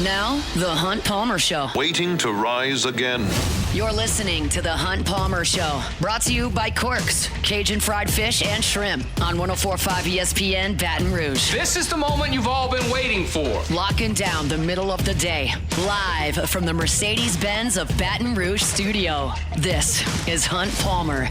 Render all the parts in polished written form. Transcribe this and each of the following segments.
Now, The Hunt Palmer Show. Waiting to rise again. You're listening to The Hunt Palmer Show. Brought to you by Corks, Cajun fried fish and shrimp on 104.5 ESPN Baton Rouge. This is the moment you've all been waiting for. Locking down the middle of the day. Live from the Mercedes-Benz of Baton Rouge studio. This is Hunt Palmer.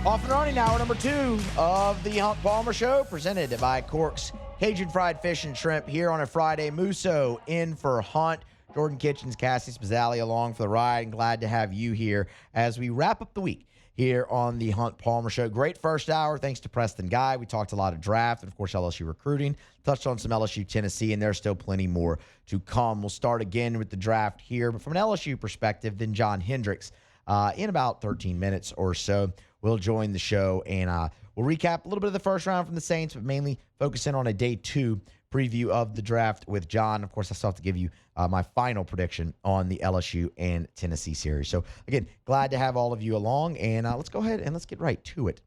Off and running, hour number 2 of the Hunt Palmer Show, presented by Corks, Cajun fried fish and shrimp here on a Friday. Musso in for Hunt. Jordan Kitchens, Cassie Spazzali along for the ride. And glad to have you here as we wrap up the week here on the Hunt Palmer Show. Great first hour. Thanks to Preston Guy. We talked a lot of draft and, of course, LSU recruiting. Touched on some LSU Tennessee, and there's still plenty more to come. We'll start again with the draft here. But from an LSU perspective, then John Hendrix in about 13 minutes or so will join the show, and we'll recap a little bit of the first round from the Saints, but mainly focus in on a day 2 preview of the draft with John. Of course, I still have to give you my final prediction on the LSU and Tennessee series. So, again, glad to have all of you along, and let's go ahead and let's get right to it.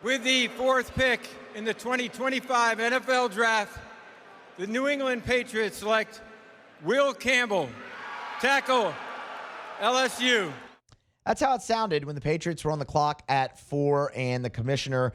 With the 4th pick in the 2025 NFL Draft, the New England Patriots select Will Campbell, tackle, LSU. That's how it sounded when the Patriots were on the clock at 4 and the commissioner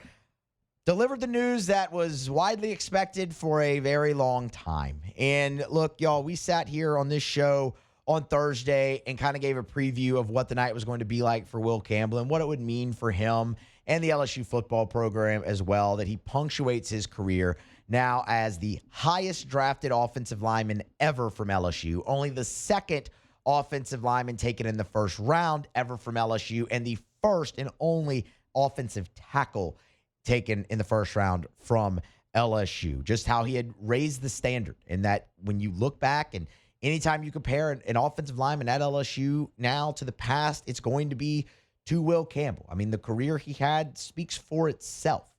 delivered the news that was widely expected for a very long time. And look, y'all, we sat here on this show on Thursday and kind of gave a preview of what the night was going to be like for Will Campbell and what it would mean for him and the LSU football program as well, that he punctuates his career now as the highest drafted offensive lineman ever from LSU, only the second offensive lineman taken in the first round ever from LSU, and the first and only offensive tackle taken in the first round from LSU. Just how he had raised the standard, and that when you look back and anytime you compare an offensive lineman at LSU now to the past, it's going to be to Will Campbell. I mean, the career he had speaks for itself,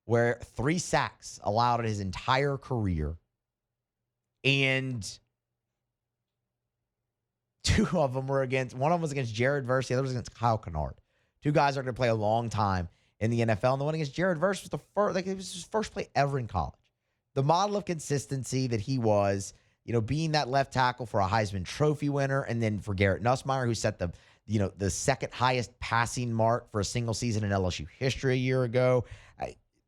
where 3 sacks allowed in his entire career, and 2 of them were against, one of them was against Jared Verse, the other was against Kyle Kennard. 2 guys are going to play a long time in the NFL, and the one against Jared Verse was the first, it was his first play ever in college. The model of consistency that he was, being that left tackle for a Heisman Trophy winner, and then for Garrett Nussmeier, who set the second highest passing mark for a single season in LSU history a year ago.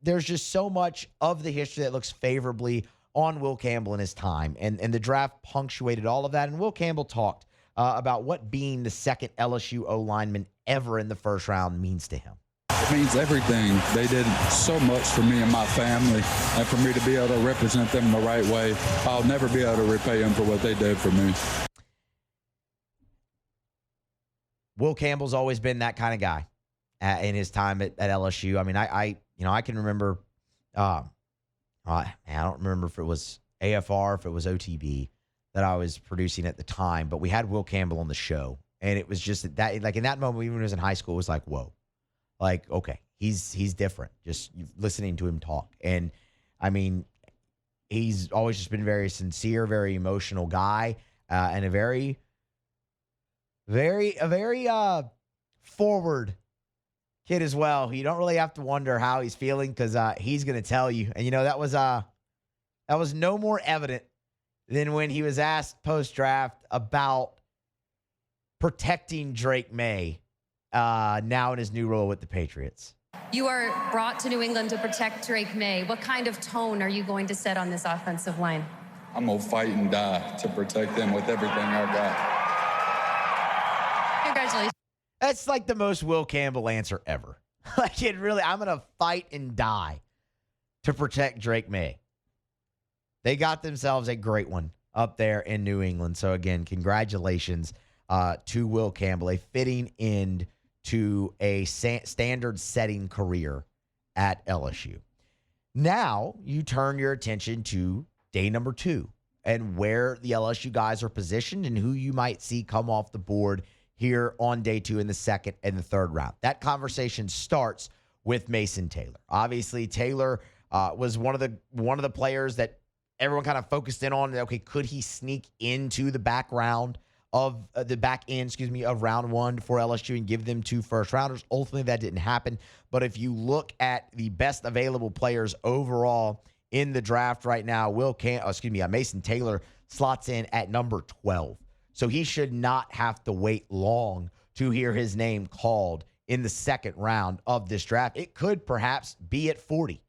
There's just so much of the history that looks favorably on Will Campbell in his time, and the draft punctuated all of that. And Will Campbell talked about what being the second LSU O-lineman ever in the first round means to him. It means everything. They did so much for me and my family, and for me to be able to represent them in the right way, I'll never be able to repay them for what they did for me. Will Campbell's always been that kind of guy in his time at LSU. I mean, I can remember, I don't remember if it was AFR, if it was OTB that I was producing at the time, but we had Will Campbell on the show, and it was just that, like in that moment, even when I was in high school, it was like, whoa, like, okay, he's different. Just listening to him talk, and I mean, he's always just been very sincere, very emotional guy, and a very forward kid as well. You don't really have to wonder how he's feeling because he's going to tell you. And that was no more evident than when he was asked post-draft about protecting Drake May now in his new role with the Patriots. You are brought to New England to protect Drake May. What kind of tone are you going to set on this offensive line? I'm going to fight and die to protect them with everything I got. Congratulations. That's like the most Will Campbell answer ever. Like, it really, I'm going to fight and die to protect Drake May. They got themselves a great one up there in New England. So, again, congratulations to Will Campbell, a fitting end to a standard-setting career at LSU. Now, you turn your attention to day number 2 and where the LSU guys are positioned and who you might see come off the board here on day 2 in the second and the third round. That conversation starts with Mason Taylor. Obviously, Taylor was one of the players that everyone kind of focused in on. Okay, could he sneak into the back end of round 1 for LSU and give them 2 first rounders? Ultimately, that didn't happen. But if you look at the best available players overall in the draft right now. Mason Taylor slots in at number 12. So he should not have to wait long to hear his name called in the second round of this draft. It could perhaps be at 40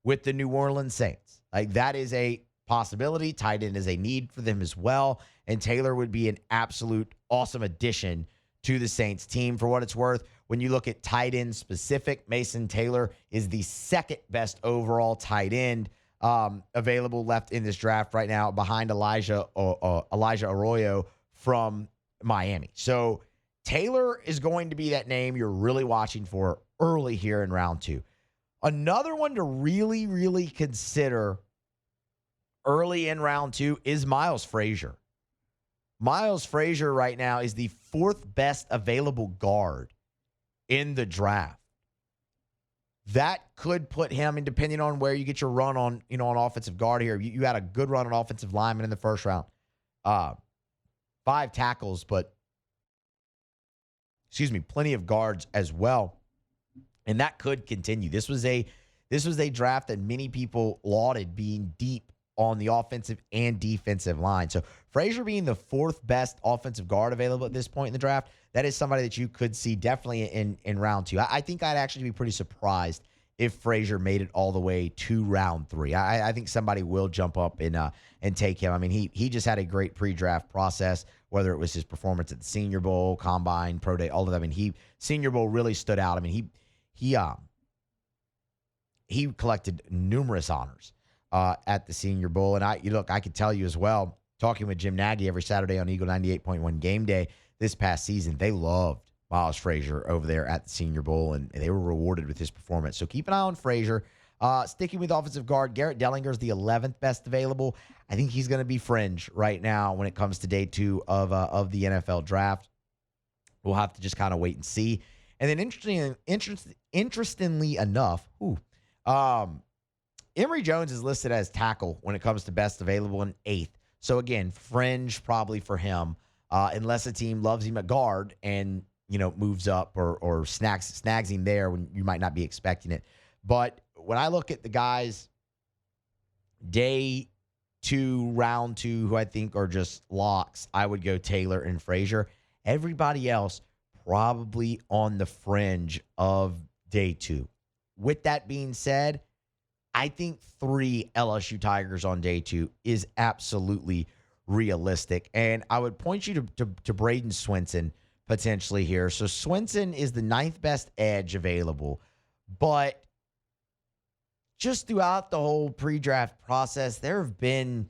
with the New Orleans Saints. Like, that is a possibility. Tight end is a need for them as well. And Taylor would be an absolute awesome addition to the Saints team. For what it's worth, when you look at tight end specific, Mason Taylor is the second best overall tight end available left in this draft right now, behind Elijah Arroyo from Miami. So Taylor is going to be that name you're really watching for early here in round 2. Another one to really, really consider early in round 2 is Miles Frazier. Miles Frazier right now is the 4th best available guard in the draft. That could put him, and depending on where you get your run on, on offensive guard here, you had a good run on offensive lineman in the first round. 5 tackles, but plenty of guards as well. And that could continue. This was a draft that many people lauded being deep on the offensive and defensive line. So Frazier being the 4th best offensive guard available at this point in the draft, that is somebody that you could see definitely in round 2. I think I'd actually be pretty surprised if Frazier made it all the way to round 3. I think somebody will jump up and take him. I mean, he just had a great pre-draft process, whether it was his performance at the Senior Bowl, Combine, Pro Day, all of them. I mean, Senior Bowl really stood out. I mean, he collected numerous honors at the Senior Bowl. And I could tell you as well, talking with Jim Nagy every Saturday on Eagle 98.1 Game Day this past season, they loved Miles Frazier over there at the Senior Bowl, and they were rewarded with his performance. So keep an eye on Frazier. Sticking with offensive guard, Garrett Dellinger is the 11th best available. I think he's going to be fringe right now when it comes to day 2 of the NFL draft. We'll have to just kind of wait and see. And then interestingly enough, Emory Jones is listed as tackle when it comes to best available in 8th. So again, fringe probably for him, unless a team loves him at guard and moves up or snags him there when you might not be expecting it. But when I look at the guys day 2, round 2, who I think are just locks, I would go Taylor and Frazier. Everybody else probably on the fringe of day 2. With that being said, I think 3 LSU Tigers on day 2 is absolutely realistic. And I would point you to Braden Swinson potentially here. So Swinson is the 9th best edge available. But just throughout the whole pre-draft process, there have been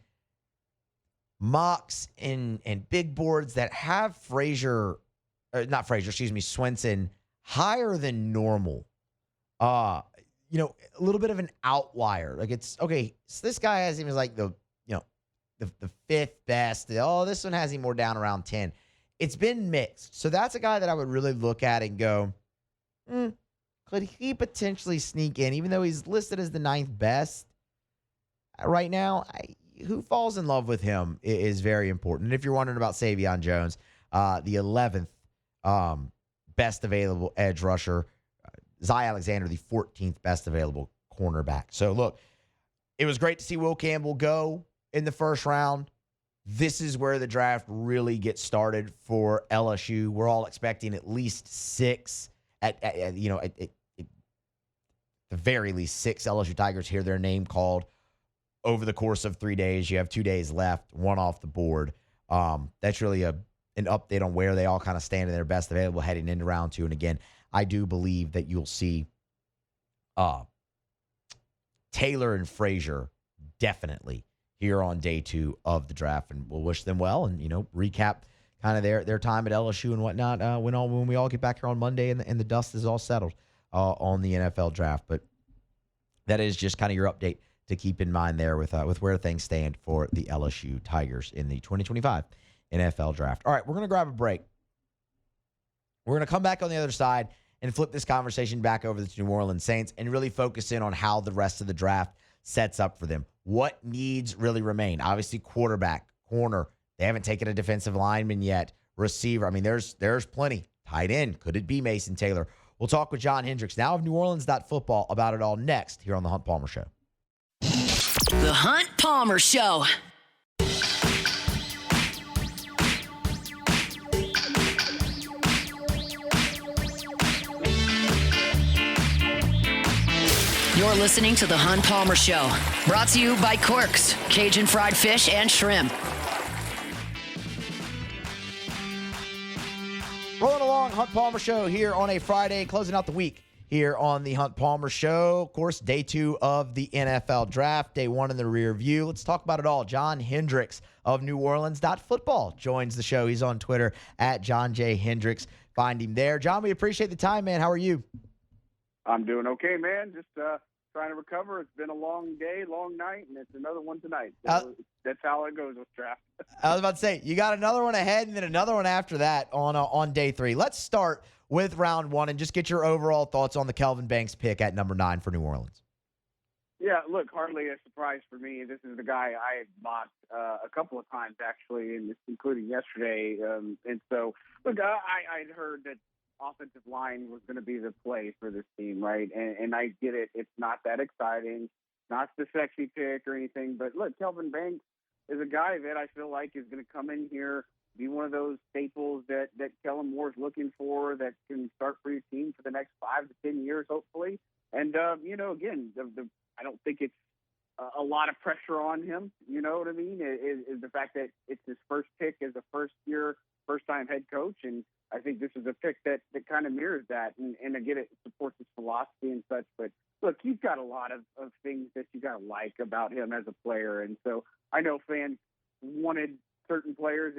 mocks and big boards that have Swinson higher than normal. A little bit of an outlier. Like, it's okay. So this guy has him as like the 5th best. Oh, this one has him more down around 10. It's been mixed. So that's a guy that I would really look at and go, could he potentially sneak in, even though he's listed as the 9th best right now? Who falls in love with him is very important. And if you're wondering about Savion Jones, the 11th best available edge rusher, Zy Alexander, the 14th best available cornerback. So, look, it was great to see Will Campbell go in the first round. This is where the draft really gets started for LSU. We're all expecting at least 6, at the very least 6 LSU Tigers hear their name called over the course of 3 days. You have 2 days left, 1 off the board. That's really an update on where they all kind of stand in their best available heading into round 2. And again, I do believe that you'll see Taylor and Frazier definitely here on day 2 of the draft, and we'll wish them well and recap kind of their time at LSU and whatnot when we all get back here on Monday and the dust is all settled on the NFL draft. But that is just kind of your update to keep in mind there with where things stand for the LSU Tigers in the 2025 NFL draft. All right, we're going to grab a break. We're going to come back on the other side and flip this conversation back over to the New Orleans Saints and really focus in on how the rest of the draft sets up for them. What needs really remain? Obviously, quarterback, corner. They haven't taken a defensive lineman yet. Receiver. I mean, there's plenty. Tight end. Could it be Mason Taylor? We'll talk with John Hendrix now of New Orleans.football about it all next here on the Hunt Palmer Show. The Hunt Palmer Show. You're listening to The Hunt Palmer Show, brought to you by Corks, Cajun fried fish and shrimp. Rolling along, Hunt Palmer Show here on a Friday, closing out the week here on the Hunt Palmer Show. Of course, day 2 of the NFL Draft, day 1 in the rear view. Let's talk about it all. John Hendrix of New Orleans.football joins the show. He's on Twitter at John J. Hendrix. Find him there. John, we appreciate the time, man. How are you? I'm doing okay, man. Just trying to recover. It's been a long day, long night, and it's another one tonight. So that's how it goes with draft. I was about to say, you got another one ahead and then another one after that on day 3. Let's start with round 1 and just get your overall thoughts on the Kelvin Banks pick at number 9 for New Orleans. Yeah, look, hardly a surprise for me. This is the guy I had mocked a couple of times, actually, and including yesterday. And so, look, I'd heard that offensive line was going to be the play for this team, right? And I get it. It's not that exciting, not the sexy pick or anything. But look, Kelvin Banks is a guy that I feel like is going to come in here, be one of those staples that Kellen Moore's looking for, that can start for your team for the next 5 to 10 years, hopefully. And, again, I don't think it's a lot of pressure on him. You know what I mean? Is the fact that it's his first pick as a first-time head coach. And I think this is a pick that kind of mirrors that. And again, it supports his philosophy and such. But, look, he's got a lot of things that you got to like about him as a player. And so I know fans wanted certain players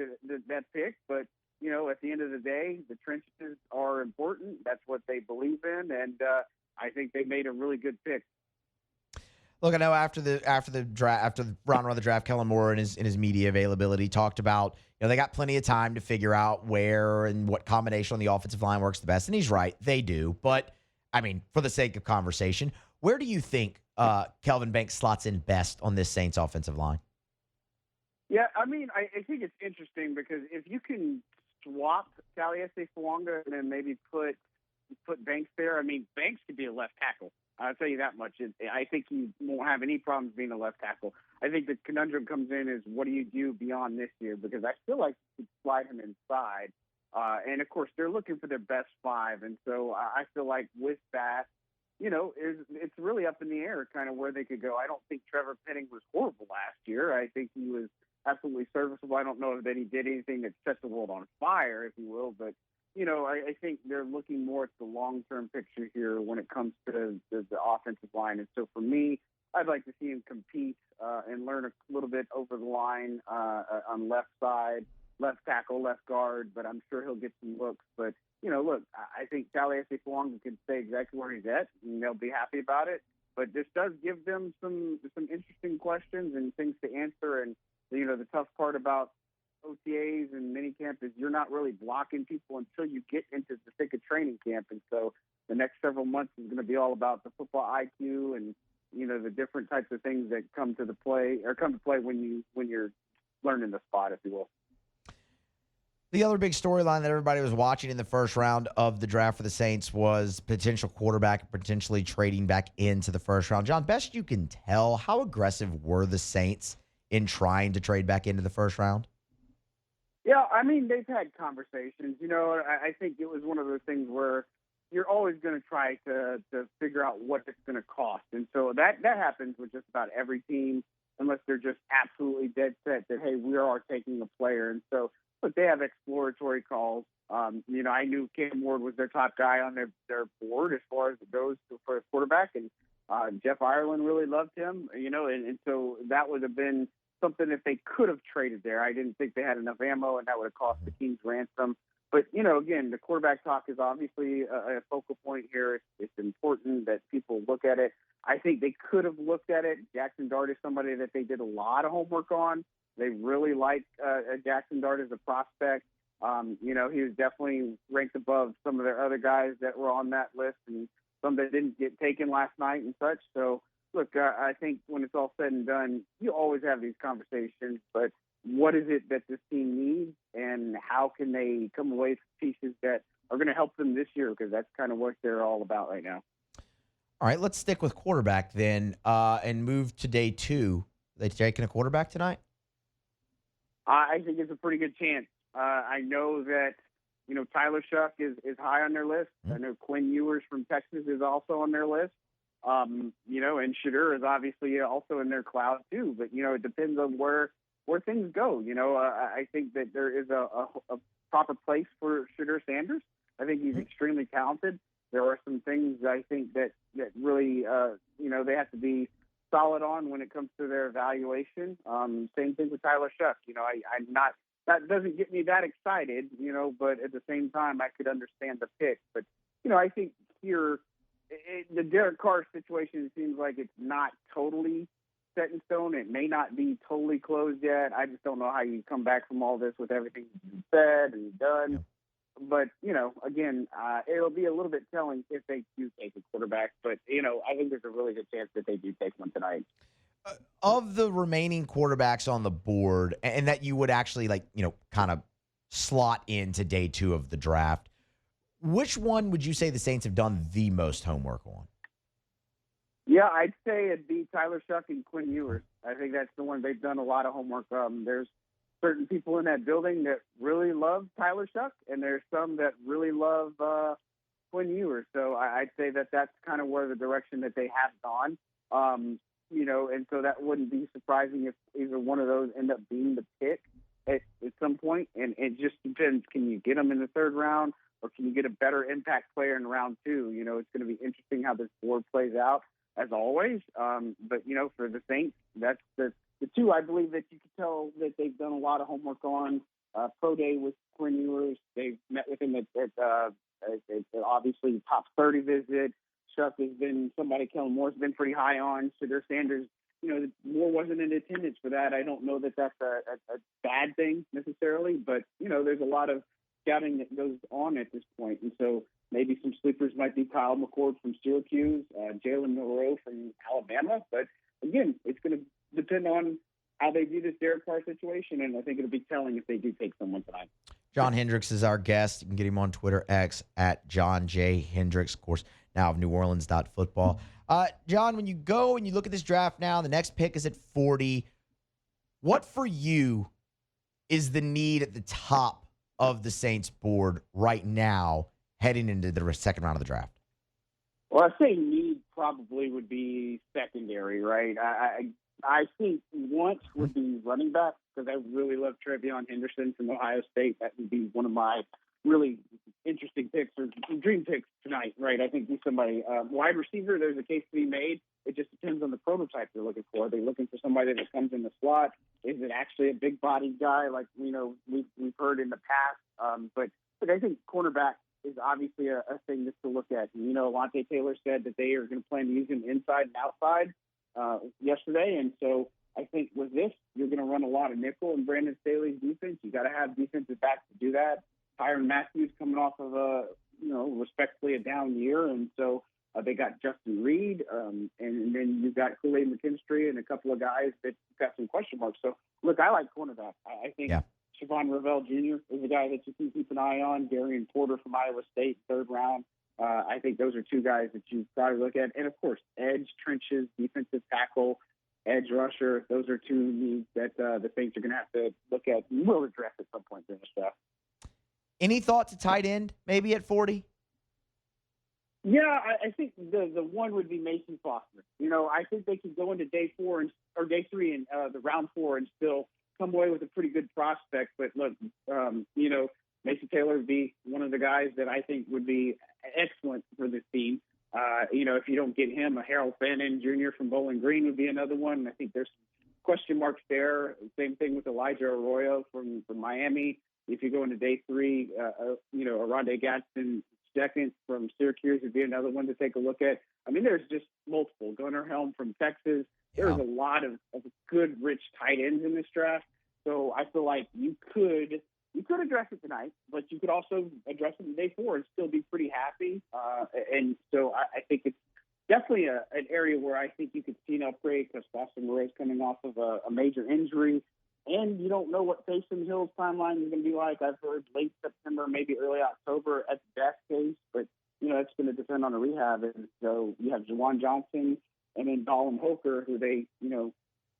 that pick, but, at the end of the day, the trenches are important. That's what they believe in. And I think they made a really good pick. Look, I know after the round one of the draft, Kellen Moore in his media availability talked about, they got plenty of time to figure out where and what combination on the offensive line works the best. And he's right, they do. But I mean, for the sake of conversation, where do you think Kelvin Banks slots in best on this Saints offensive line? Yeah, I mean, I think it's interesting because if you can swap Taliesin Fuanga and then maybe put Banks there, I mean, Banks could be a left tackle. I'll tell you that much. I think he won't have any problems being a left tackle. I think the conundrum comes in is what do you do beyond this year? Because I feel like you could slide him inside. And, of course, they're looking for their best 5. And so I feel like with that, it's really up in the air kind of where they could go. I don't think Trevor Penning was horrible last year. I think he was absolutely serviceable. I don't know that he did anything that set the world on fire, if you will, but I think they're looking more at the long-term picture here when it comes to the offensive line. And so for me, I'd like to see him compete and learn a little bit over the line on left side, left tackle, left guard, but I'm sure he'll get some looks. But, look, I think Taliesin Fuanga can stay exactly where he's at, and they'll be happy about it. But this does give them some interesting questions and things to answer. And, the tough part about OTAs and minicamp is you're not really blocking people until you get into the thick of training camp. And so the next several months is going to be all about the football IQ and, the different types of things that come to play when you're learning the spot, if you will. The other big storyline that everybody was watching in the first round of the draft for the Saints was potential quarterback potentially trading back into the first round. John, best you can tell, how aggressive were the Saints in trying to trade back into the first round? Yeah, I mean, they've had conversations. I think it was one of those things where you're always going to try to figure out what it's going to cost. And so that happens with just about every team, unless they're just absolutely dead set that, hey, we are taking a player. And so, but they have exploratory calls. I knew Cam Ward was their top guy on their board as far as it goes for a quarterback. And Jeff Ireland really loved him, and so that would have been something if they could have traded there. I didn't think they had enough ammo, and that would have cost the Kings ransom. But, again, the quarterback talk is obviously a focal point here. It's important that people look at it. I think they could have looked at it. Jackson Dart is somebody that they did a lot of homework on. They really like Jackson Dart as a prospect. He was definitely ranked above some of their other guys that were on that list and some that didn't get taken last night and such. So, look, I think when it's all said and done, you always have these conversations, but what is it that this team needs and how can they come away with pieces that are going to help them this year? Because that's kind of what they're all about right now. All right, let's stick with quarterback then and move to day 2 They taking a quarterback tonight? I think it's a pretty good chance. I know that, Tyler Shuck is high on their list. I know Quinn Ewers from Texas is also on their list. And Shadur is obviously also in their cloud too. But, it depends on where things go. I think that there is a proper place for Shadur Sanders. I think he's extremely talented. There are some things I think that really, they have to be solid on when it comes to their evaluation. Same thing with Tyler Shuck. I'm not, that doesn't get me that excited, but at the same time, I could understand the pick. But, I think here, the Derek Carr situation seems like it's not totally set in stone. It may not be totally closed yet. I just don't know how you come back from all this with everything you've said and done. Yeah. But, again, it'll be a little bit telling if they do take a quarterback. But, I think there's a really good chance that they do take one tonight. Of the remaining quarterbacks on the board, and that you would actually, kind of slot into day 2 of the draft, which one would you say the Saints have done the most homework on? Yeah, I'd say it'd be Tyler Shuck and Quinn Ewers. I think that's the one they've done a lot of homework. There's certain people in that building that really love Tyler Shuck, and there's some that really love Quinn Ewers. So I'd say that that's kind of where the direction that they have gone. And so that wouldn't be surprising if either one of those end up being the pick at some point. And it just depends. Can you get them in the 3rd round, or can you get a better impact player in round 2? It's going to be interesting how this board plays out, as always. But, for the Saints, that's the 2 I believe that you can tell that they've done a lot of homework on. Pro day with Quinn Ewers. They've met with him at obviously top 30 visit. Shuck has been somebody Kellen Moore's been pretty high on. Shadur Sanders, Moore wasn't in attendance for that. I don't know that that's a bad thing necessarily, but, there's a lot of scouting that goes on at this point. And so maybe some sleepers might be Kyle McCord from Syracuse, Jalen Milroe from Alabama. But, again, it's going to depend on how they view this Derek Carr situation, and I think it'll be telling if they do take someone tonight. John Hendrix is our guest. You can get him on Twitter, X, at John J. Hendrix, of course, now of NewOrleans.football. John, when you go and you look at this draft now, the next pick is at 40. What for you is the need at the top of the Saints board right now heading into the 2nd round of the draft? Well, I say need probably would be secondary, right? I think want would be running back, because I really love Trevion Henderson from Ohio State. That would be one of my really interesting picks or dream picks tonight, right? I think he's somebody. Wide receiver, there's a case to be made. It just depends on the prototype they're looking for. Are they looking for somebody that comes in the slot? Is it actually a big-bodied guy like we've heard in the past? But I think cornerback is obviously a thing just to look at. Alontae Taylor said that they are going to plan to use him inside and outside yesterday, and so I think with this, you're going to run a lot of nickel in Brandon Staley's defense. You got to have defensive backs to do that. Tyrann Matthews coming off of respectfully a down year, and so they got Justin Reed, and then you've got Kool-Aid McKinstry and a couple of guys that got some question marks. So, look, I like cornerback. I think Siobhan Ravel Jr. is a guy that you can keep an eye on. Darian Porter from Iowa State, 3rd round. I think those are 2 guys that you probably look at. And, of course, edge, trenches, defensive tackle, edge rusher. Those are 2 needs that the Saints are going to have to look at and will address at some point during the draft. Any thought to tight end maybe at 40? Yeah, I think the one would be Mason Foster. I think they could go into day 4 or day 3 and the round 4 and still come away with a pretty good prospect. But look, Mason Taylor would be one of the guys that I think would be excellent for this team. If you don't get him, a Harold Fannin Jr. from Bowling Green would be another one. I think there's question marks there. Same thing with Elijah Arroyo from Miami. If you go into day 3, Rondé Gadsden II from Syracuse would be another one to take a look at. I mean, there's just multiple. Gunnar Helm from Texas. There's a lot of good, rich tight ends in this draft. So I feel like you could address it tonight, but you could also address it in day 4 and still be pretty happy. And so I think it's definitely an area where I think you could see an upgrade, because Boston Moreau's coming off of a major injury. And you don't know what Taysom Hill's timeline is going to be like. I've heard late September, maybe early October at the best case, but it's going to depend on the rehab. And so you have Jawan Johnson and then Dalton Hoker, who they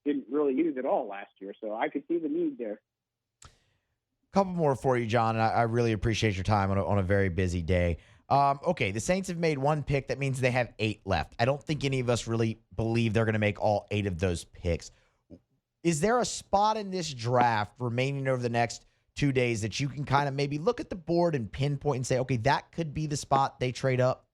didn't really use at all last year. So I could see the need there. Couple more for you, John, and I really appreciate your time on a very busy day. Okay, the Saints have made one pick. That means they have 8 left. I don't think any of us really believe they're going to make all 8 of those picks. Is there a spot in this draft remaining over the next 2 days that you can kind of maybe look at the board and pinpoint and say, okay, that could be the spot they trade up?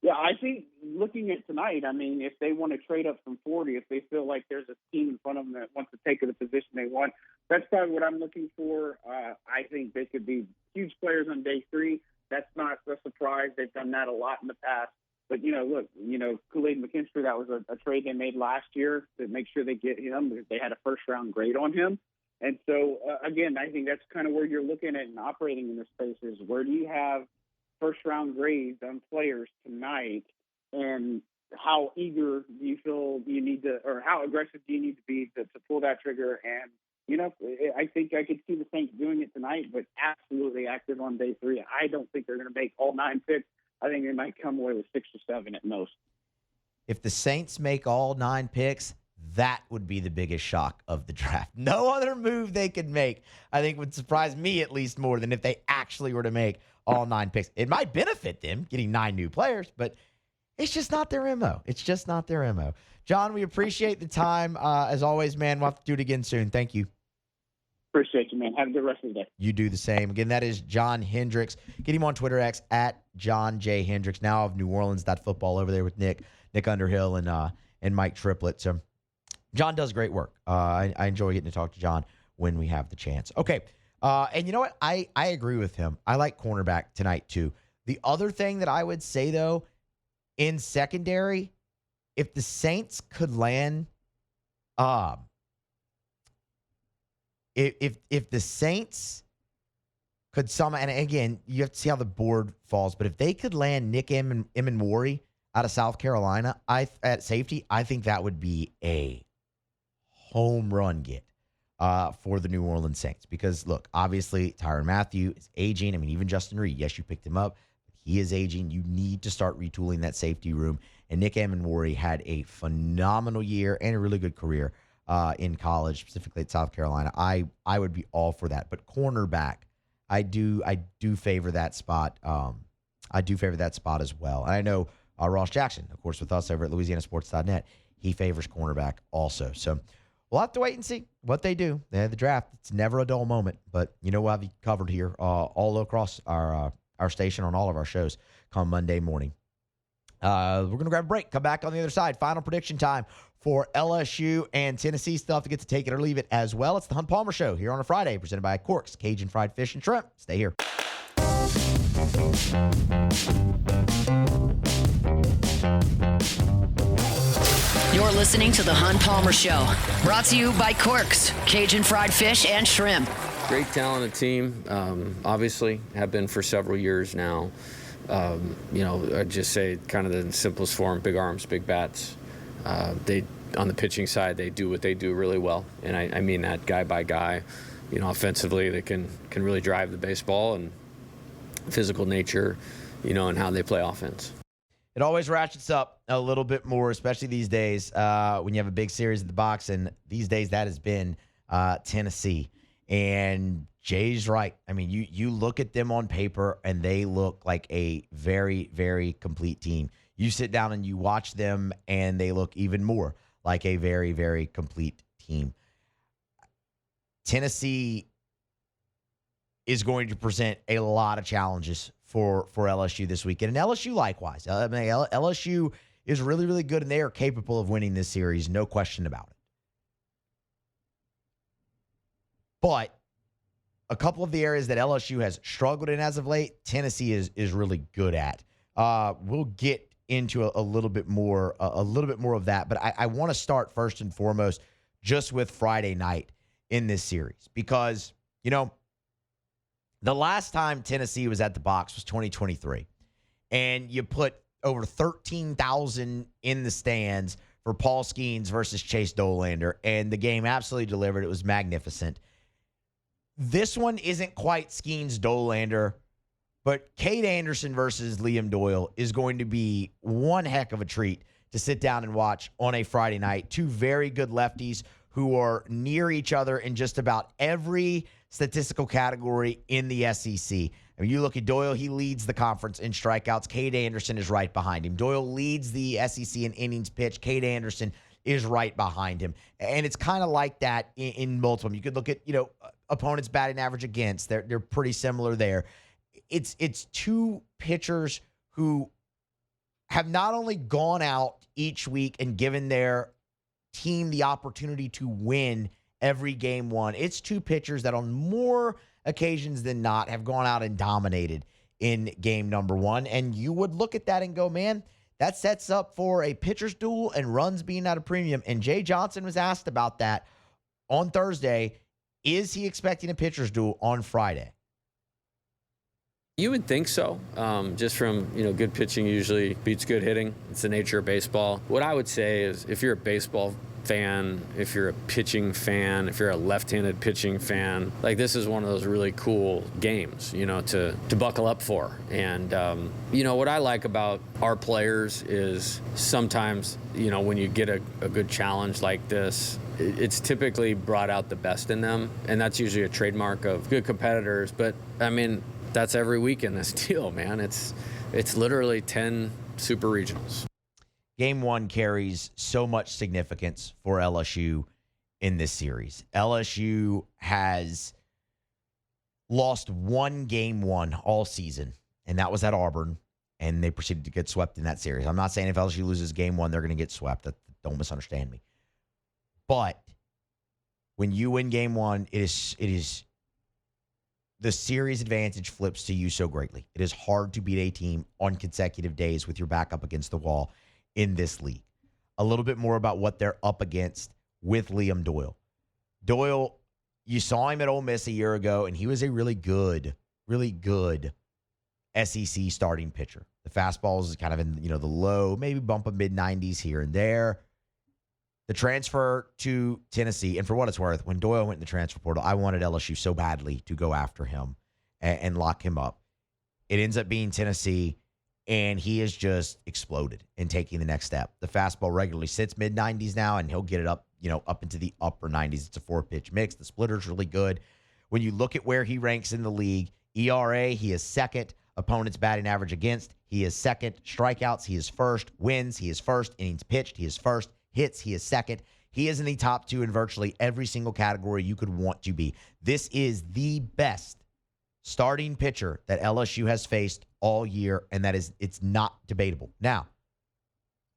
Yeah, I think looking at tonight, I mean, if they want to trade up from 40, if they feel like there's a team in front of them that wants to take the position they want, that's probably what I'm looking for. I think they could be huge players on day 3. That's not a surprise. They've done that a lot in the past. But, look, Kool-Aid McKinstry, that was a trade they made last year to make sure they get him. They had a first-round grade on him. And so, again, I think that's kind of where you're looking at and operating in this space is where do you have first-round grades on players tonight, and how eager do you feel you need to, or how aggressive do you need to be to pull that trigger? And, I think I could see the Saints doing it tonight, but absolutely active on day 3. I don't think they're going to make all 9 picks. I think they might come away with 6 or 7 at most. If the Saints make all 9 picks, that would be the biggest shock of the draft. No other move they could make, I think, would surprise me at least more than if they actually were to make all 9 picks. It might benefit them getting 9 new players, but it's just not their MO. It's just not their MO. John, we appreciate the time. As always, man, we'll have to do it again soon. Thank you. Appreciate you, man. Have a good rest of the day. You do the same. Again, that is John Hendrix. Get him on Twitter X at John J. Hendrix. Now of New Orleans.football over there with Nick Underhill and Mike Triplett. So John does great work. I enjoy getting to talk to John when we have the chance. Okay. And you know what? I agree with him. I like cornerback tonight too. The other thing that I would say though, in secondary, if the Saints could land, if the Saints could somehow, and again, you have to see how the board falls, but if they could land Nick Emmanwori out of South Carolina at safety, I think that would be a home run get for the New Orleans Saints. Because, look, obviously, Tyrann Mathieu is aging. I mean, even Justin Reed, yes, you picked him up, but he is aging. You need to start retooling that safety room. And Nick Emmanwori had a phenomenal year and a really good career in college, specifically at South Carolina. I would be all for that. But cornerback, I do favor that spot. I do favor that spot as well. And I know Ross Jackson, of course, with us over at LouisianaSports.net, he favors cornerback also. So we'll have to wait and see what they do. They have the draft. It's never a dull moment. But we'll have you covered here all across our station on all of our shows come Monday morning. We're going to grab a break. Come back on the other side. Final prediction time for LSU and Tennessee. Still have to get to take it or leave it as well. It's the Hunt Palmer Show here on a Friday, presented by Corks, Cajun Fried Fish and Shrimp. Stay here. You're listening to the Hunt Palmer Show, brought to you by Corks, Cajun Fried Fish and Shrimp. Great talented team, obviously, have been for several years now. I'd just say kind of the simplest form, big arms, big bats. They, on the pitching side, they do what they do really well. And I mean that guy by guy. Offensively, they can really drive the baseball, and physical nature, and how they play offense. It always ratchets up a little bit more, especially these days when you have a big series at the box. And these days that has been Tennessee. And Jay's right. I mean, you look at them on paper and they look like a very, very complete team. You sit down and you watch them and they look even more like a very, very complete team. Tennessee is going to present a lot of challenges for LSU this weekend. And LSU likewise. I mean, LSU is really, really good and they are capable of winning this series. No question about it. But a couple of the areas that LSU has struggled in as of late, Tennessee is really good at. We'll get into a little bit more of that, but I want to start first and foremost just with Friday night in this series because the last time Tennessee was at the box was 2023, and you put over 13,000 in the stands for Paul Skeens versus Chase Dolander, and the game absolutely delivered. It was magnificent. This one isn't quite Skeens Dolander, but Cade Anderson versus Liam Doyle is going to be one heck of a treat to sit down and watch on a Friday night. Two very good lefties who are near each other in just about every statistical category in the SEC. I mean, you look at Doyle, he leads the conference in strikeouts. Cade Anderson is right behind him. Doyle leads the SEC in innings pitched. Cade Anderson is right behind him. And it's kind of like that in multiple. You could look at, opponents' batting average against. They're pretty similar there. It's two pitchers who have not only gone out each week and given their team the opportunity to win every game one. It's two pitchers that on more occasions than not have gone out and dominated in game number one. And you would look at that and go, man, that sets up for a pitcher's duel and runs being at a premium. And Jay Johnson was asked about that on Thursday. Is he expecting a pitcher's duel on Friday? You would think so. Just from, good pitching usually beats good hitting. It's the nature of baseball. What I would say is if you're a baseball fan, if you're a pitching fan, if you're a left-handed pitching fan, like this is one of those really cool games, to buckle up for. And, what I like about our players is sometimes, when you get a good challenge like this, it's typically brought out the best in them. And that's usually a trademark of good competitors. But, that's every week in this deal, man. It's literally 10 super regionals. Game one carries so much significance for LSU in this series. LSU has lost one game one all season, and that was at Auburn, and they proceeded to get swept in that series. I'm not saying if LSU loses game one, they're going to get swept. Don't misunderstand me. But when you win game one, it is the series advantage flips to you so greatly. It is hard to beat a team on consecutive days with your back up against the wall in this league. A little bit more about what they're up against with Liam Doyle. Doyle, you saw him at Ole Miss a year ago, and he was a really good SEC starting pitcher. The fastball is kind of in the low, maybe bump of mid-90s here and there. The transfer to Tennessee, and for what it's worth, when Doyle went in the transfer portal, I wanted LSU so badly to go after him and lock him up. It ends up being Tennessee, and he has just exploded in taking the next step. The fastball regularly sits mid-90s now, and he'll get it up, up into the upper 90s. It's a 4-pitch mix. The splitter's really good. When you look at where he ranks in the league, ERA, he is second. Opponents' batting average against, he is second. Strikeouts, he is first. Wins, he is first. Innings pitched, he is first. Hits, he is second. He is in the top two in virtually every single category you could want to be. This is the best starting pitcher that LSU has faced all year, and it's not debatable. Now,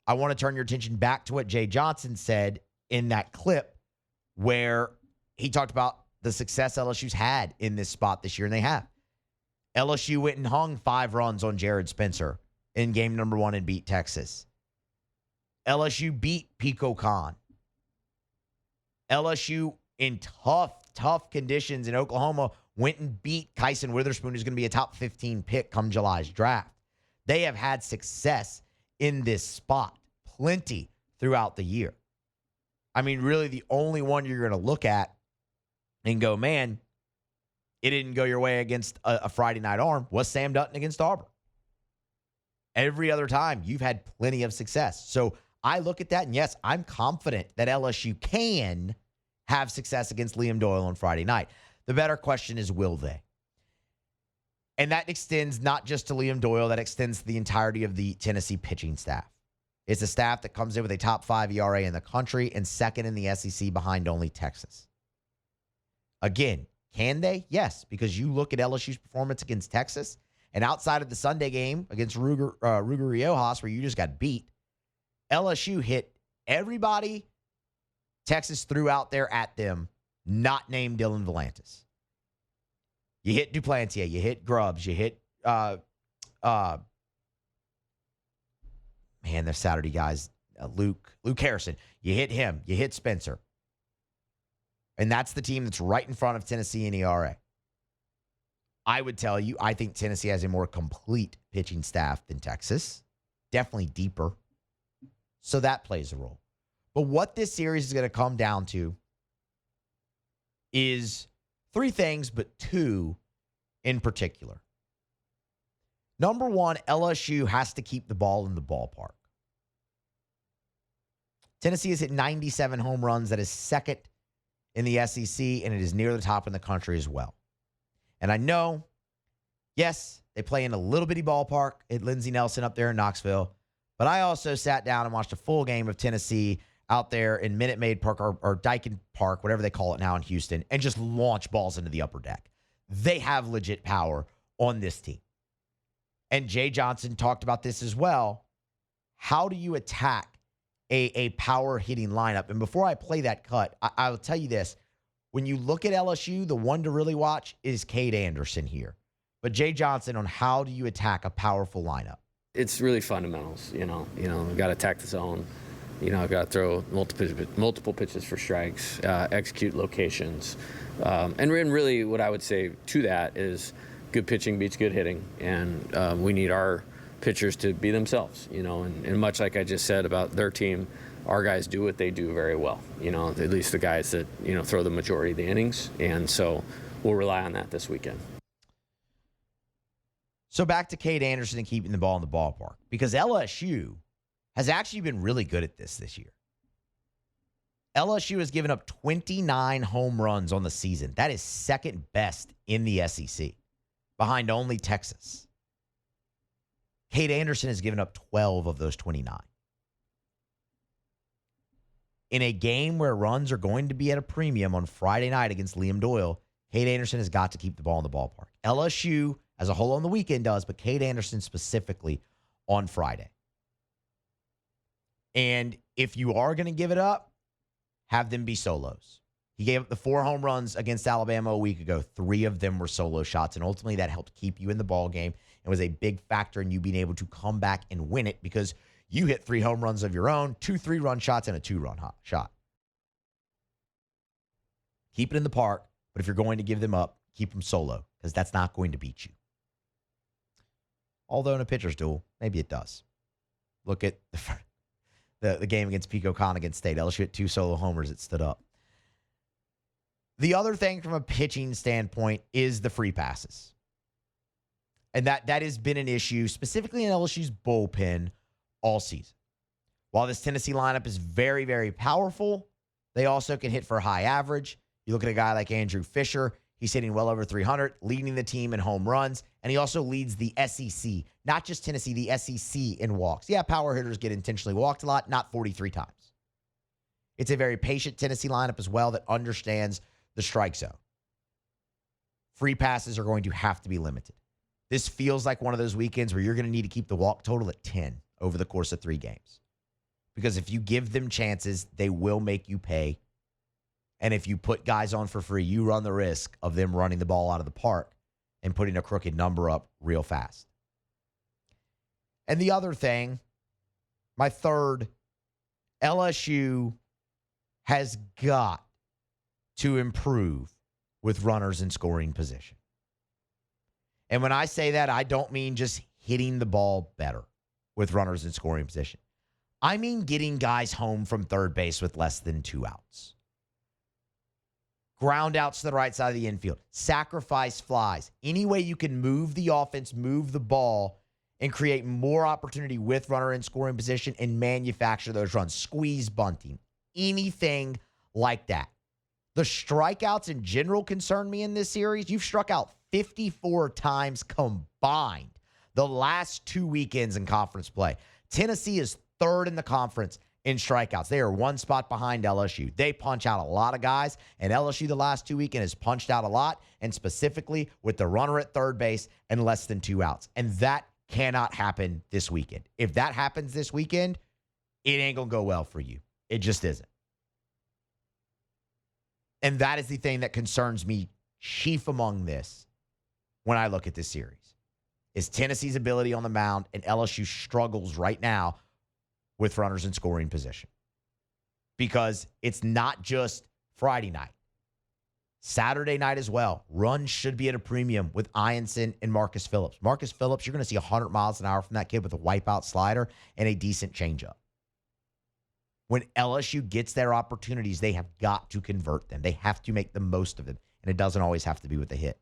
I want to turn your attention back to what Jay Johnson said in that clip where he talked about the success LSU's had in this spot this year, and they have. LSU went and hung 5 runs on Jared Spencer in game number 1 and beat Texas. LSU beat Pico Khan. LSU, in tough conditions in Oklahoma, went and beat Kyson Witherspoon, who's going to be a top 15 pick come July's draft. They have had success in this spot, plenty throughout the year. I mean, really the only one you're going to look at and go, man, it didn't go your way against a Friday night arm was Sam Dutton against Auburn. Every other time, you've had plenty of success. So I look at that, and yes, I'm confident that LSU can have success against Liam Doyle on Friday night. The better question is, will they? And that extends not just to Liam Doyle, that extends to the entirety of the Tennessee pitching staff. It's a staff that comes in with a top 5 ERA in the country and second in the SEC behind only Texas. Again, can they? Yes, because you look at LSU's performance against Texas, and outside of the Sunday game against Ruger Riojas, where you just got beat, LSU hit everybody Texas threw out there at them, not named Dylan Volantis. You hit Duplantier, you hit Grubbs, you hit man, the Saturday guys, Luke Harrison. You hit him, you hit Spencer. And that's the team that's right in front of Tennessee in ERA. I would tell you, I think Tennessee has a more complete pitching staff than Texas. Definitely deeper. So that plays a role. But what this series is going to come down to is 3 things, but 2 in particular. Number 1, LSU has to keep the ball in the ballpark. Tennessee has hit 97 home runs. That is second in the SEC, and it is near the top in the country as well. And I know, yes, they play in a little bitty ballpark at Lindsey Nelson up there in Knoxville, but I also sat down and watched a full game of Tennessee out there in Minute Maid Park or Daikin Park, whatever they call it now in Houston, and just launch balls into the upper deck. They have legit power on this team. And Jay Johnson talked about this as well. How do you attack a power hitting lineup? And before I play that cut, I will tell you this. When you look at LSU, the one to really watch is Cade Anderson here. But Jay Johnson on how do you attack a powerful lineup? It's really fundamentals, we've got to attack the zone. I've got to throw multiple pitches for strikes, execute locations. And really what I would say to that is good pitching beats good hitting. And we need our pitchers to be themselves, and much like I just said about their team, our guys do what they do very well, at least the guys that, throw the majority of the innings. And so we'll rely on that this weekend. So back to Cade Anderson and keeping the ball in the ballpark, because LSU has actually been really good at this year. LSU has given up 29 home runs on the season. That is second best in the SEC, behind only Texas. Cade Anderson has given up 12 of those 29. In a game where runs are going to be at a premium on Friday night against Liam Doyle, Cade Anderson has got to keep the ball in the ballpark. LSU as a whole on the weekend does, but Cade Anderson specifically on Friday. And if you are going to give it up, have them be solos. He gave up the 4 home runs against Alabama a week ago. 3 of them were solo shots, and ultimately that helped keep you in the ball game and was a big factor in you being able to come back and win it because you hit 3 home runs of your own, 2 3-run shots, and a 2-run shot. Keep it in the park, but if you're going to give them up, keep them solo because that's not going to beat you. Although in a pitcher's duel, maybe it does. Look at the game against Pico Con against State. LSU hit 2 solo homers. It stood up. The other thing from a pitching standpoint is the free passes. And that has been an issue, specifically in LSU's bullpen all season. While this Tennessee lineup is very, very powerful, they also can hit for high average. You look at a guy like Andrew Fisher, he's hitting well over 300, leading the team in home runs, and he also leads the SEC, not just Tennessee, the SEC in walks. Yeah, power hitters get intentionally walked a lot, not 43 times. It's a very patient Tennessee lineup as well that understands the strike zone. Free passes are going to have to be limited. This feels like one of those weekends where you're going to need to keep the walk total at 10 over the course of 3 games. Because if you give them chances, they will make you pay. And if you put guys on for free, you run the risk of them running the ball out of the park and putting a crooked number up real fast. And the other thing, my third, LSU has got to improve with runners in scoring position. And when I say that, I don't mean just hitting the ball better with runners in scoring position. I mean getting guys home from third base with less than 2 outs. Ground outs to the right side of the infield. Sacrifice flies. Any way you can move the offense, move the ball, and create more opportunity with runner in scoring position and manufacture those runs. Squeeze bunting. Anything like that. The strikeouts in general concern me in this series. You've struck out 54 times combined the last 2 weekends in conference play. Tennessee is third in the conference in strikeouts. They are 1 spot behind LSU. They punch out a lot of guys, and LSU the last 2 weekends has punched out a lot, and specifically with the runner at third base and less than 2 outs. And that cannot happen this weekend. If that happens this weekend, it ain't going to go well for you. It just isn't. And that is the thing that concerns me chief among this when I look at this series, is Tennessee's ability on the mound, and LSU struggles right now with runners in scoring position. Because it's not just Friday night. Saturday night as well. Runs should be at a premium with Ianson and Marcus Phillips. Marcus Phillips, you're going to see 100 miles an hour from that kid with a wipeout slider and a decent changeup. When LSU gets their opportunities, they have got to convert them. They have to make the most of them. And it doesn't always have to be with a hit.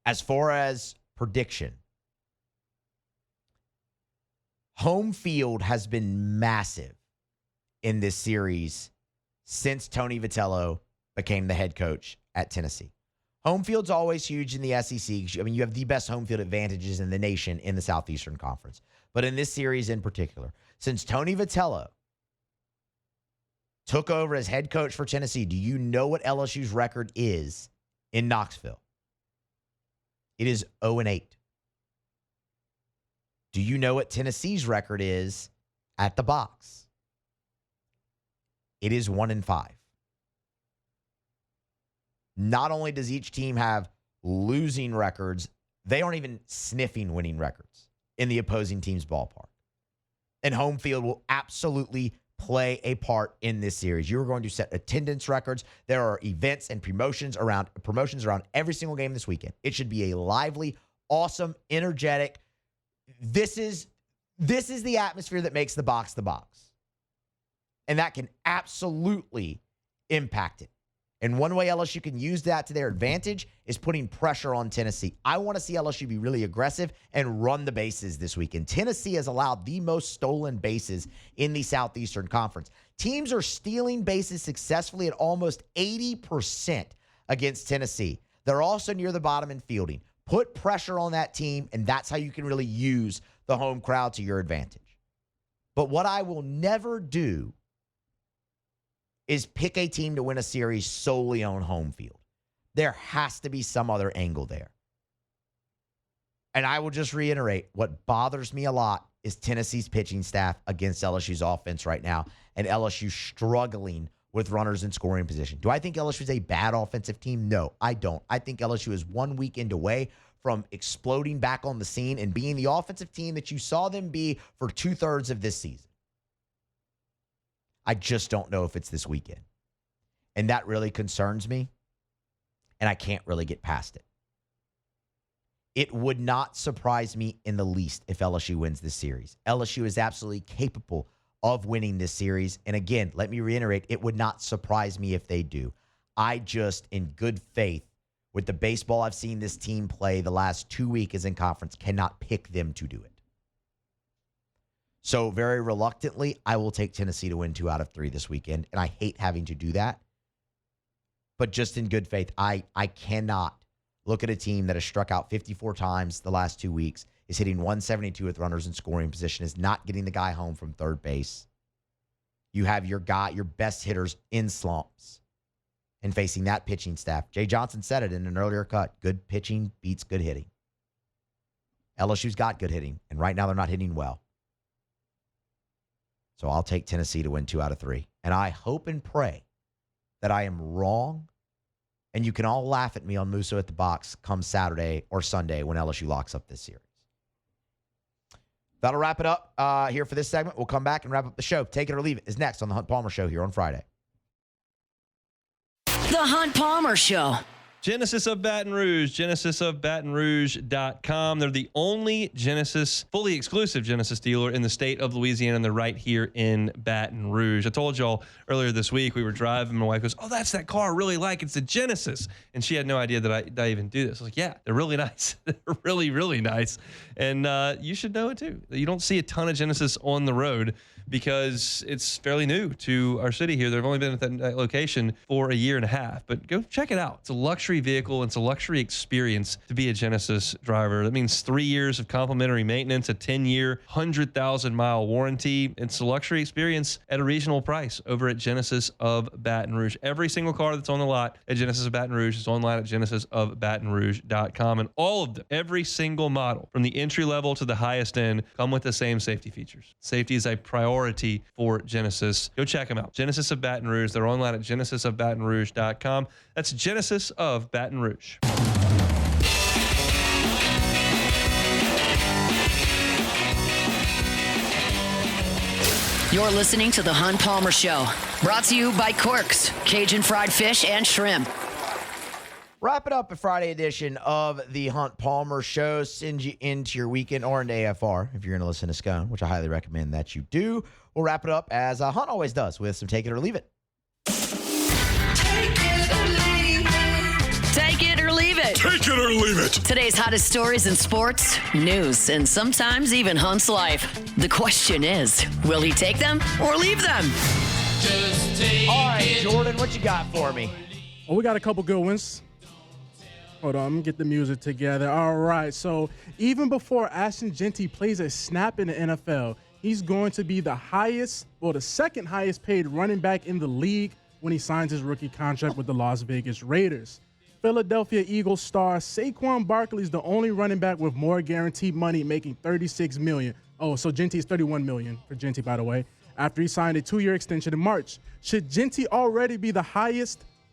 As far as prediction, Home field has been massive in this series since Tony Vitello became the head coach at Tennessee. Home field's always huge in the SEC. I mean, you have the best home field advantages in the nation in the Southeastern Conference. But in this series in particular, since Tony Vitello took over as head coach for Tennessee, do you know what LSU's record is in Knoxville? It is 0-8. Do you know what Tennessee's record is at the box? It is 1-5. Not only does each team have losing records, they aren't even sniffing winning records in the opposing team's ballpark. And home field will absolutely play a part in this series. You're going to set attendance records. There are events and promotions around every single game this weekend. It should be a lively, awesome, energetic. This is the atmosphere that makes the box. And that can absolutely impact it. And one way LSU can use that to their advantage is putting pressure on Tennessee. I want to see LSU be really aggressive and run the bases this weekend. Tennessee has allowed the most stolen bases in the Southeastern Conference. Teams are stealing bases successfully at almost 80% against Tennessee. They're also near the bottom in fielding. Put pressure on that team, and that's how you can really use the home crowd to your advantage. But what I will never do is pick a team to win a series solely on home field. There has to be some other angle there. And I will just reiterate, what bothers me a lot is Tennessee's pitching staff against LSU's offense right now, and LSU struggling with runners in scoring position. Do I think LSU is a bad offensive team? No, I don't. I think LSU is 1 weekend away from exploding back on the scene and being the offensive team that you saw them be for 2/3 of this season. I just don't know if it's this weekend. And that really concerns me, and I can't really get past it. It would not surprise me in the least if LSU wins this series. LSU is absolutely capable of winning this series. And again, let me reiterate, it would not surprise me if they do. I just, in good faith, with the baseball I've seen this team play the last 2 weeks in conference, cannot pick them to do it. So very reluctantly, I will take Tennessee to win 2 out of 3 this weekend, and I hate having to do that. But just in good faith, I cannot look at a team that has struck out 54 times the last 2 weeks, is hitting 172 with runners in scoring position, is not getting the guy home from third base. You have your best hitters in slumps and facing that pitching staff. Jay Johnson said it in an earlier cut. Good pitching beats good hitting. LSU's got good hitting, and right now they're not hitting well. So I'll take Tennessee to win 2 out of 3. And I hope and pray that I am wrong, and you can all laugh at me on Musso at the Box come Saturday or Sunday when LSU locks up this series. That'll wrap it up here for this segment. We'll come back and wrap up the show. Take it or leave it is next on the Hunt Palmer Show here on Friday. The Hunt Palmer Show. Genesis of Baton Rouge, genesisofbatonrouge.com. They're the only fully exclusive Genesis dealer in the state of Louisiana, and they're right here in Baton Rouge. I told y'all earlier this week, we were driving, my wife goes, "Oh, that's that car I really like. It's a Genesis." And she had no idea that I even do this. I was like, yeah, they're really nice. They're really, really nice. And you should know it too. You don't see a ton of Genesis on the road because it's fairly new to our city here. They've only been at that location for a year and a half, but go check it out. It's a luxury vehicle. It's a luxury experience to be a Genesis driver. That means 3 years of complimentary maintenance, a 10-year, 100,000-mile warranty. It's a luxury experience at a reasonable price over at Genesis of Baton Rouge. Every single car that's on the lot at Genesis of Baton Rouge is online at genesisofbatonrouge.com, and all of them, every single model, from the entry level to the highest end, come with the same safety features. Safety is a priority for Genesis. Go check them out. Genesis of Baton Rouge. They're online at genesisofbatonrouge.com. That's Genesis of Baton Rouge. You're listening to The Hunt Palmer Show, brought to you by Corks, Cajun Fried Fish and Shrimp. Wrap it up a Friday edition of the Hunt Palmer Show. Send you into your weekend or into AFR if you're going to listen to Scone, which I highly recommend that you do. We'll wrap it up as Hunt always does with some Take It or Leave It. Take it or leave it. Take it or leave leave it. Take it or leave it. Today's hottest stories in sports, news, and sometimes even Hunt's life. The question is, will he take them or leave them? All right, Jordan, what you got for me? Well, we got a couple good ones. Hold on, let me get the music together. All right, so even before Ashton Jeanty plays a snap in the NFL, he's going to be the second highest paid running back in the league when he signs his rookie contract with the Las Vegas Raiders. Philadelphia Eagles star Saquon Barkley is the only running back with more guaranteed money, making $36 million. Oh, so Jeanty is $31 million for Jeanty, by the way, after he signed a 2-year extension in March. Should Jeanty already be the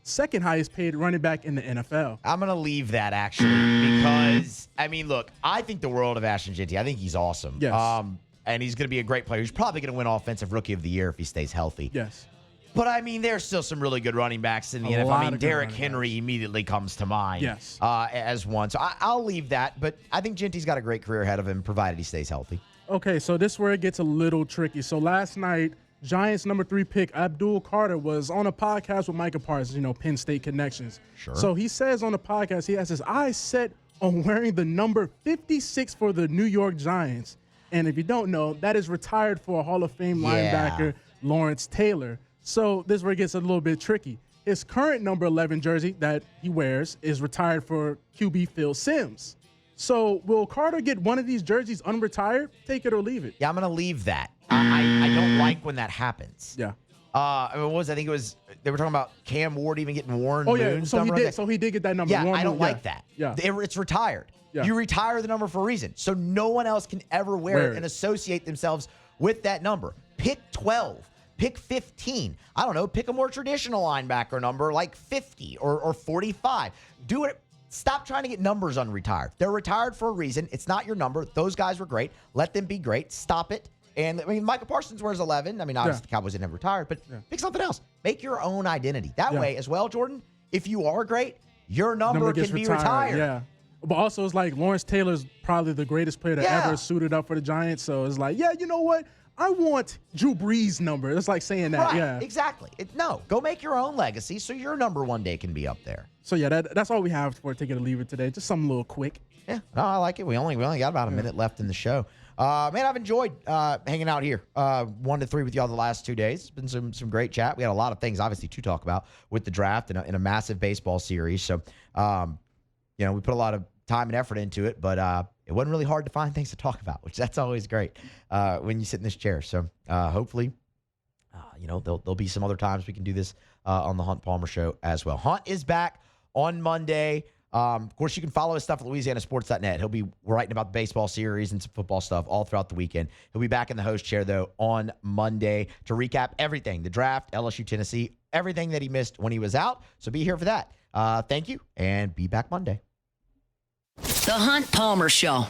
second highest paid running back in the NFL? I'm going to leave that, actually, because, I mean, look, I think the world of Ashton Jeanty. I think he's awesome. Yes. And he's going to be a great player. He's probably going to win Offensive Rookie of the Year if he stays healthy. Yes. But, I mean, there's still some really good running backs in the NFL. I mean, Derrick Henry immediately comes to mind as one. So I'll leave that. But I think Jeanty's got a great career ahead of him, provided he stays healthy. Okay, so this is where it gets a little tricky. So last night, Giants number 3 pick Abdul Carter was on a podcast with Micah Parsons, Penn State connections. Sure. So he says on the podcast, he has his eyes set on wearing the number 56 for the New York Giants. And if you don't know, that is retired for Hall of Fame linebacker Lawrence Taylor. So this is where it gets a little bit tricky. His current number 11 jersey that he wears is retired for QB Phil Simms. So will Carter get one of these jerseys unretired? Take it or leave it. Yeah, I'm going to leave that. I don't like when that happens. Yeah. I think it was they were talking about Cam Ward even getting worn. Oh yeah, so he did. So he did get that number. Yeah, Warren I don't Moon, like that. Yeah, it's retired. Yeah. You retire the number for a reason, so no one else can ever wear it and associate themselves with that number. Pick 12. Pick 15. I don't know. Pick a more traditional linebacker number like 50 or 45. Do it. Stop trying to get numbers unretired. They're retired for a reason. It's not your number. Those guys were great. Let them be great. Stop it. And, I mean, Micah Parsons wears 11. I mean, obviously the Cowboys didn't retire, but pick something else. Make your own identity. That way as well, Jordan, if you are great, your number can be retired. Yeah. But also, it's like Lawrence Taylor's probably the greatest player to ever suited up for the Giants. So it's like, you know what? I want Drew Brees' number. It's like saying that. Right, yeah. Exactly. Go make your own legacy so your number one day can be up there. So, yeah, that's all we have for Take It or Leave It today. Just something a little quick. Yeah, no, I like it. We only got about a minute left in the show. Man, I've enjoyed hanging out here 1 to 3 with y'all the last 2 days. It's been some great chat. We had a lot of things, obviously, to talk about with the draft and a massive baseball series. So, we put a lot of time and effort into it, but it wasn't really hard to find things to talk about, which that's always great when you sit in this chair. So hopefully, there'll be some other times we can do this on the Hunt Palmer Show as well. Hunt is back on Monday. Of course, you can follow his stuff at LouisianaSports.net. He'll be writing about the baseball series and some football stuff all throughout the weekend. He'll be back in the host chair, though, on Monday to recap everything, the draft, LSU, Tennessee, everything that he missed when he was out. So be here for that. Thank you, and be back Monday. The Hunt Palmer Show.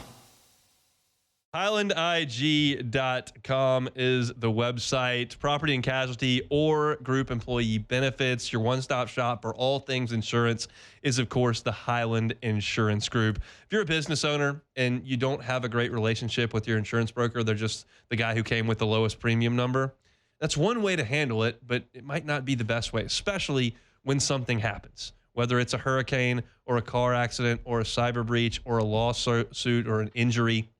HighlandIG.com is the website. Property and casualty or group employee benefits. Your one-stop shop for all things insurance is, of course, the Highland Insurance Group. If you're a business owner and you don't have a great relationship with your insurance broker, they're just the guy who came with the lowest premium number, that's one way to handle it, but it might not be the best way, especially when something happens. Whether it's a hurricane or a car accident or a cyber breach or a lawsuit or an injury.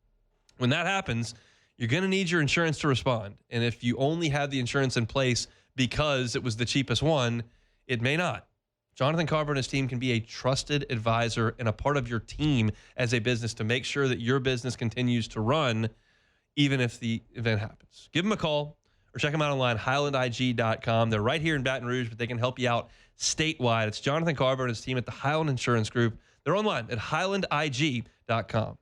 When that happens, you're going to need your insurance to respond. And if you only have the insurance in place because it was the cheapest one, it may not. Jonathan Carver and his team can be a trusted advisor and a part of your team as a business to make sure that your business continues to run even if the event happens. Give them a call or check them out online, HighlandIG.com. They're right here in Baton Rouge, but they can help you out statewide. It's Jonathan Carver and his team at the Highland Insurance Group. They're online at HighlandIG.com.